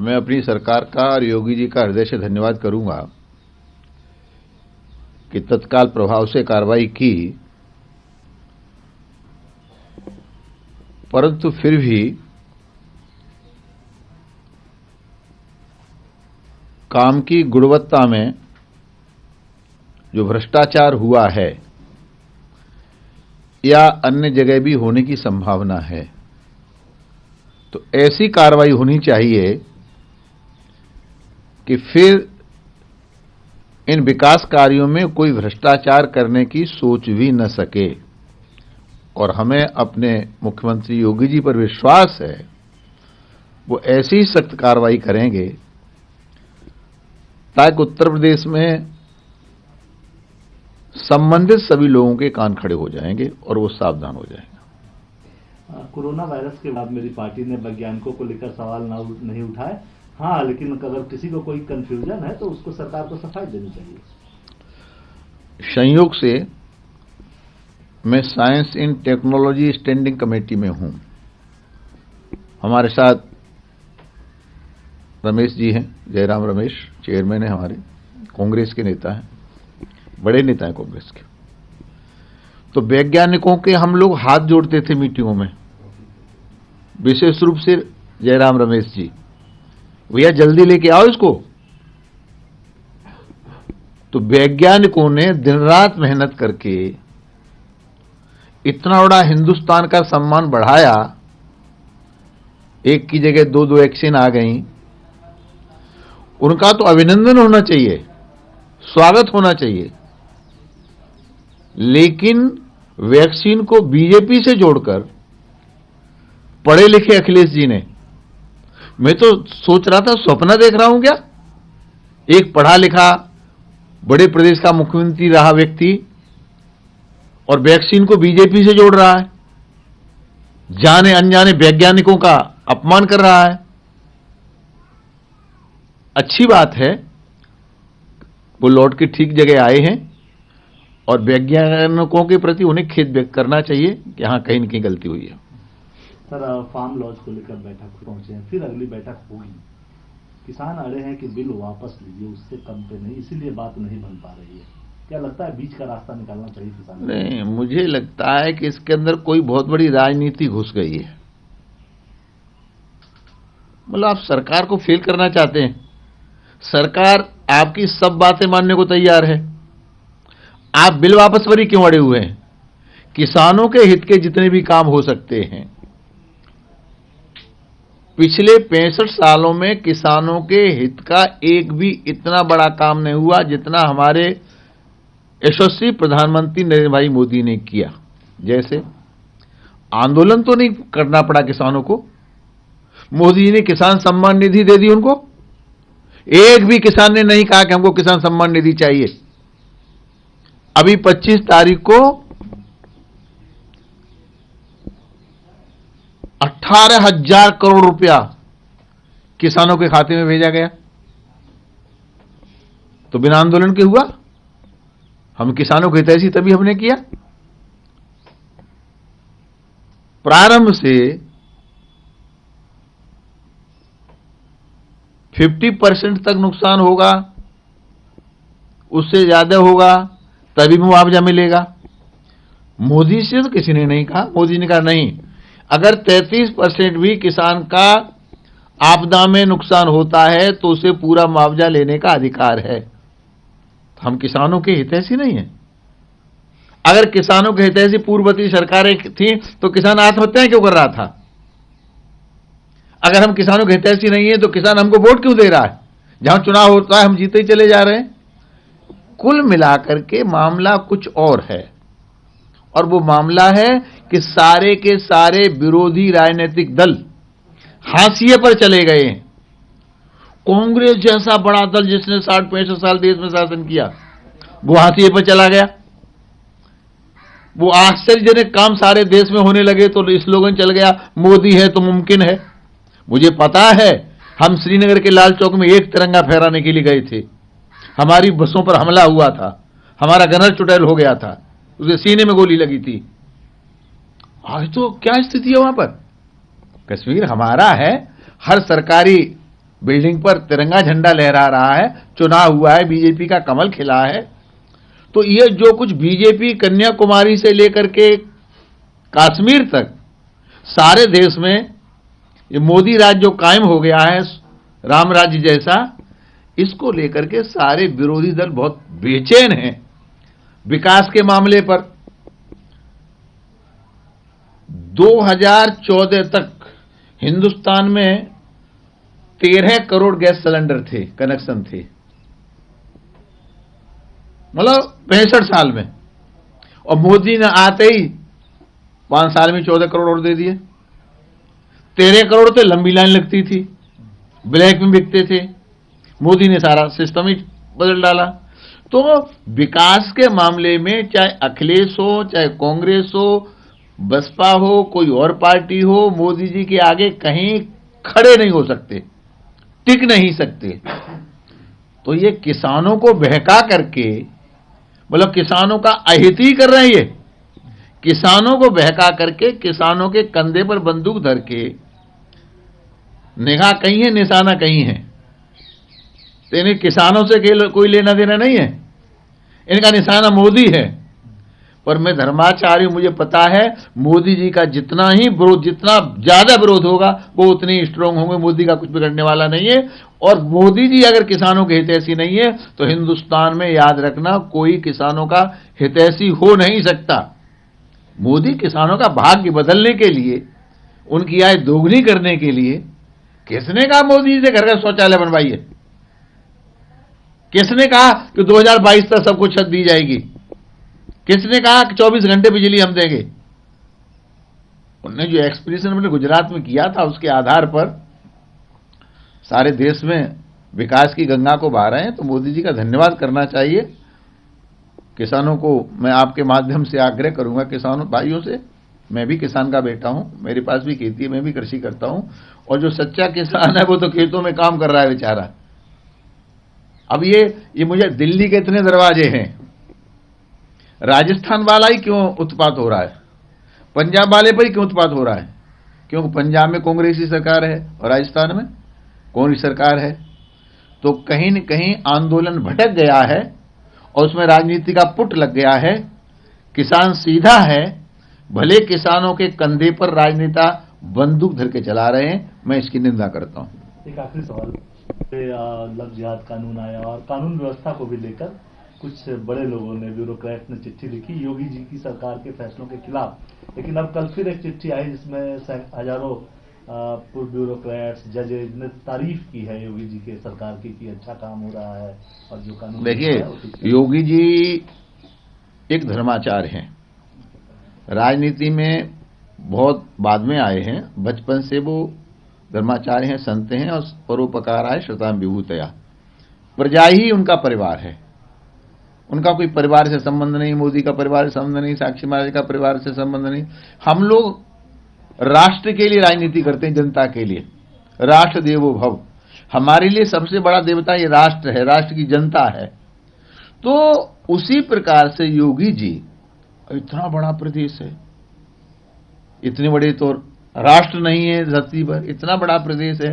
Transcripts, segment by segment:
मैं अपनी सरकार का और योगी जी का हृदय से धन्यवाद करूंगा कि तत्काल प्रभाव से कार्रवाई की, परंतु फिर भी काम की गुणवत्ता में जो भ्रष्टाचार हुआ है या अन्य जगह भी होने की संभावना है, तो ऐसी कार्रवाई होनी चाहिए कि फिर इन विकास कार्यों में कोई भ्रष्टाचार करने की सोच भी न सके। और हमें अपने मुख्यमंत्री योगी जी पर विश्वास है, वो ऐसी ही सख्त कार्रवाई करेंगे ताकि उत्तर प्रदेश में संबंधित सभी लोगों के कान खड़े हो जाएंगे और वो सावधान हो जाएंगे। कोरोना वायरस के बाद मेरी पार्टी ने वैज्ञानिकों को लेकर सवाल नहीं उठाए। हाँ, लेकिन अगर किसी को कोई कंफ्यूजन है तो उसको सरकार को सफाई देनी चाहिए। संयोग से मैं साइंस इन टेक्नोलॉजी स्टैंडिंग कमेटी में हूं। हमारे साथ रमेश जी हैं, जयराम रमेश, चेयरमैन है हमारे, कांग्रेस के नेता हैं, बड़े नेता हैं कांग्रेस के। तो वैज्ञानिकों के हम लोग हाथ जोड़ते थे मीटिंगों में, विशेष रूप से जयराम रमेश जी, भैया जल्दी लेके आओ इसको। तो वैज्ञानिकों ने दिन रात मेहनत करके इतना बड़ा हिंदुस्तान का सम्मान बढ़ाया, एक की जगह दो वैक्सीन आ गई। उनका तो अभिनंदन होना चाहिए, स्वागत होना चाहिए। लेकिन वैक्सीन को बीजेपी से जोड़कर पढ़े लिखे अखिलेश जी ने, मैं तो सोच रहा था, सपना देख रहा हूं क्या, एक पढ़ा लिखा बड़े प्रदेश का मुख्यमंत्री रहा व्यक्ति और वैक्सीन को बीजेपी से जोड़ रहा है, जाने अनजाने वैज्ञानिकों का अपमान कर रहा है। अच्छी बात है, वो लौट के ठीक जगह आए हैं और वैज्ञानिकों के प्रति उन्हें खेद व्यक्त करना चाहिए कि हां कहीं न कहीं गलती हुई है। सर, फार्म लॉज को लेकर बैठक पहुंचे हैं, फिर अगली बैठक होगी। किसान अड़े हैं कि बिल वापस लीजिए, उससे कम पे नहीं, इसीलिए बात नहीं बन पा रही है। क्या लगता है बीच का रास्ता निकालना चाहिए किसान? नहीं, मुझे लगता है कि इसके अंदर कोई बहुत बड़ी राजनीति घुस गई है। मतलब आप सरकार को फेल करना चाहते हैं, सरकार आपकी सब बातें मानने को तैयार है, आप बिल वापस पर ही क्यों अड़े हुए हैं? किसानों के हित के जितने भी काम हो सकते हैं, पिछले 65 सालों में किसानों के हित का एक भी इतना बड़ा काम नहीं हुआ जितना हमारे यशस्वी प्रधानमंत्री नरेंद्र भाई मोदी ने किया। जैसे आंदोलन तो नहीं करना पड़ा किसानों को, मोदी जी ने किसान सम्मान निधि दे दी उनको। एक भी किसान ने नहीं कहा कि हमको किसान सम्मान निधि चाहिए। अभी 25 तारीख को 18,000 करोड़ रुपया किसानों के खाते में भेजा गया। तो बिना आंदोलन के हुआ? हम किसानों के हितैषी तभी हमने किया। प्रारंभ से 50% तक नुकसान होगा, उससे ज्यादा होगा तभी मुआवजा मिलेगा। मोदी से तो किसी ने नहीं कहा। मोदी ने कहा नहीं, अगर 33% भी किसान का आपदा में नुकसान होता है तो उसे पूरा मुआवजा लेने का अधिकार है। तो हम किसानों के हितैषी नहीं है। अगर किसानों के हितैषी पूर्ववर्ती सरकारें थी तो किसान आत्महत्याएं क्यों कर रहा था? अगर हम किसानों के हितैषी नहीं है तो किसान हमको वोट क्यों दे रहा है? जहां चुनाव होता है हम जीते ही चले जा रहे हैं। कुल मिलाकर के मामला कुछ और है, और वो मामला है कि सारे के सारे विरोधी राजनीतिक दल हाशिए पर चले गए हैं। कांग्रेस जैसा बड़ा दल जिसने 60-65 साल देश में शासन किया, वो हाशिए पर चला गया। वो आश्चर्यजनक काम सारे देश में होने लगे तो स्लोगन चल गया, मोदी है तो मुमकिन है। मुझे पता है, हम श्रीनगर के लाल चौक में एक तिरंगा फहराने के लिए गए थे, हमारी बसों पर हमला हुआ था, हमारा गनर चुड़ैल हो गया था, उसके सीने में गोली लगी थी। आज तो क्या स्थिति है वहां पर? कश्मीर हमारा है, हर सरकारी बिल्डिंग पर तिरंगा झंडा लहरा रहा है, चुनाव हुआ है, बीजेपी का कमल खिला है। तो ये जो कुछ बीजेपी कन्याकुमारी से लेकर के कश्मीर तक सारे देश में ये मोदी राज जो कायम हो गया है, राम राज्य जैसा, इसको लेकर के सारे विरोधी दल बहुत बेचैन हैं। विकास के मामले पर 2014 तक हिंदुस्तान में 13 करोड़ गैस सिलेंडर थे, कनेक्शन थे, मतलब 65 साल में। और मोदी ने आते ही 5 साल में 14 करोड़ और दे दिए। 13 करोड़ तो लंबी लाइन लगती थी, ब्लैक में बिकते थे। मोदी ने सारा सिस्टम ही बदल डाला। तो विकास के मामले में चाहे अखिलेश हो, चाहे कांग्रेस हो, बसपा हो, कोई और पार्टी हो, मोदी जी के आगे कहीं खड़े नहीं हो सकते, टिक नहीं सकते। तो ये किसानों को बहका करके, मतलब किसानों का अहित ही कर रहे हैं। ये किसानों को बहका करके, किसानों के कंधे पर बंदूक धर के, निगाह कहीं है, निशाना कहीं है। तो इन्हें किसानों से कोई लेना देना नहीं है, इनका निशाना मोदी है। पर मैं धर्माचार्य हूं, मुझे पता है मोदी जी का जितना ज्यादा विरोध होगा वो उतने ही स्ट्रांग होंगे। मोदी का कुछ बिगड़ने वाला नहीं है। और मोदी जी अगर किसानों के हितैषी नहीं है तो हिंदुस्तान में याद रखना कोई किसानों का हितैषी हो नहीं सकता। मोदी किसानों का भाग्य बदलने के लिए, उनकी आय दोगुनी करने के लिए, किसने कहा मोदी जी से घर का शौचालय बनवाइए? किसने कहा कि 2022 तक सबको छत दी जाएगी? किसने कहा कि 24 घंटे बिजली हम देंगे? उन्होंने जो एक्सप्रेशन हमने गुजरात में किया था, उसके आधार पर सारे देश में विकास की गंगा को बहा रहे हैं। तो मोदी जी का धन्यवाद करना चाहिए। किसानों को मैं आपके माध्यम से आग्रह करूंगा, किसानों भाइयों से, मैं भी किसान का बेटा हूं, मेरे पास भी खेती है, मैं भी कृषि करता हूं। और जो सच्चा किसान है वो तो खेतों में काम कर रहा है बेचारा। अब ये मुझे दिल्ली के इतने दरवाजे हैं, राजस्थान वाला ही क्यों उत्पात हो रहा है, पंजाब वाले पर ही क्यों उत्पात हो रहा है? क्योंकि पंजाब में कांग्रेसी सरकार है और राजस्थान में कौन सी सरकार है? तो कहीं न कहीं आंदोलन भटक गया है और उसमें राजनीति का पुट लग गया है। किसान सीधा है, भले किसानों के कंधे पर राजनेता बंदूक धर के चला रहे हैं, मैं इसकी निंदा करता हूं। एक आखिरी सवाल, लव जिहाद कानून आया और कानून व्यवस्था को भी लेकर कुछ बड़े लोगों ने, ब्यूरोक्रेट ने चिट्ठी लिखी योगी जी की सरकार के फैसलों के खिलाफ। लेकिन अब कल फिर एक चिट्ठी आई जिसमें हजारों पूर्व ब्यूरोक्रेट्स, जजेज ने तारीफ की है योगी जी के सरकार की कि अच्छा काम हो रहा है और जो कानून। देखिए, योगी जी एक धर्माचार्य हैं, राजनीति में बहुत बाद में आए हैं, बचपन से वो धर्माचार्य हैं, संत हैं और परोपकाराय श्रताम विभूतया। प्रजा ही उनका परिवार है, उनका कोई परिवार से संबंध नहीं, मोदी का परिवार से संबंध नहीं, साक्षी महाराज का परिवार से संबंध नहीं। हम लोग राष्ट्र के लिए राजनीति करते हैं, जनता के लिए। राष्ट्र देवो भव, हमारे लिए सबसे बड़ा देवता ये राष्ट्र है, राष्ट्र की जनता है। तो उसी प्रकार से योगी जी, इतना बड़ा प्रदेश है, इतने बड़े तो राष्ट्र नहीं है धरती पर, इतना बड़ा प्रदेश है,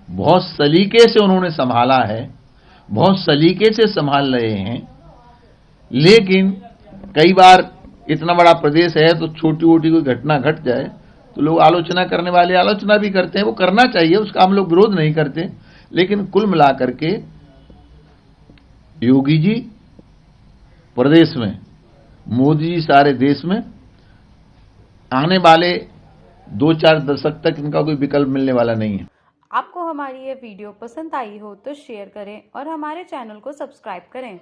बहुत सलीके से उन्होंने संभाला है, बहुत सलीके से संभाल रहे हैं। लेकिन कई बार इतना बड़ा प्रदेश है तो छोटी मोटी कोई घटना घट जाए तो लोग आलोचना करने वाले आलोचना भी करते हैं, वो करना चाहिए, उसका हम लोग विरोध नहीं करते। लेकिन कुल मिलाकर के योगी जी प्रदेश में, मोदी जी सारे देश में, आने वाले 2-4 दशक तक इनका कोई विकल्प मिलने वाला नहीं है। आपको हमारी ये वीडियो पसंद आई हो तो शेयर करें और हमारे चैनल को सब्सक्राइब करें।